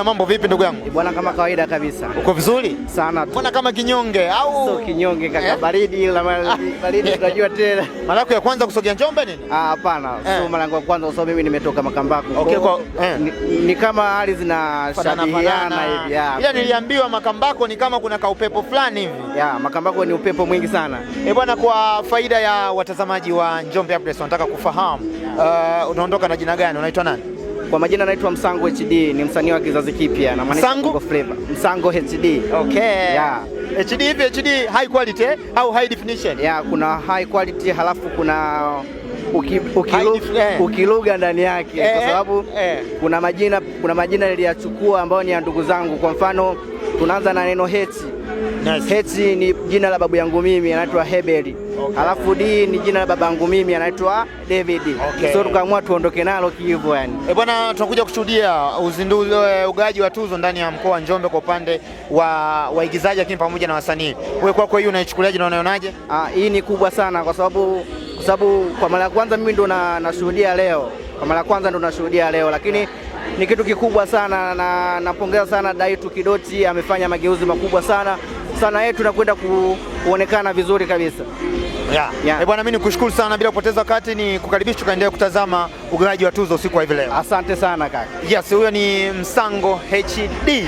Mambo vipi ndugu yangu? Bwana, kama kawaida kabisa. Uko vizuri? Sana tu. Mbona kama kinyonge au? Sio kinyonge kaka, baridi unajua tena. Mara yako ya kwanza kusogea Njombe nini? Hapana, sio mara yangu ya kwanza kwa sababu mimi nimetoka Makambako. Okay, ni kama hali zinashabihiana hivi. Ila niliambiwa Makambako ni kama kuna kaupepo fulani hivi. Makambako ni upepo mwingi sana. Bwana, kwa faida ya watazamaji wa Njombe Updates nataka kufahamu unaondoka na jina gani? Unaitwa nani? Kwa majina naitwa Msango HD, ni msanii wa kizazi kipya na maana Bongo Flava. Msango HD. Okay. HD hivi HD high quality au high definition? Kuna high quality halafu kuna ukiluga ndani yake kwa sababu kuna majina niliyachukua ambayo ni ya ndugu zangu. Kwa mfano tunaanza na neno Heti. Heti ni jina la babu yangu mimi, anaitwa Hebeli. Alafu D ni jina la baba yangu mimi, anaitwa David. So tukaamua tuondoke nalo hivyo yani. Bwana, tunakuja kushuhudia uzinduzi ugaji wa tuzo ndani ya mkoa wa Njombe kwa upande wa waigizaji lakini pamoja na wasanii. Wewe kwako hii unaichukuliaje na unaionaje? Hii ni kubwa sana kwa sababu kwa mara ya kwanza mimi ndo nashuhudia leo. Kwa mara ya kwanza ndo nashuhudia leo, lakini ni kitu kikubwa sana na napongeza sana Daitu Kidoti, amefanya mageuzi makubwa sana. Sana yetu nakwenda kuonekana vizuri kabisa. Bwana, mimi nikushukuru sana, bila kupoteza wakati ni kukaribisha tukaendelea kutazama ugawaji wa tuzo usiku wa hivi leo. Asante sana kaka. Yes, huyo ni Msango HD.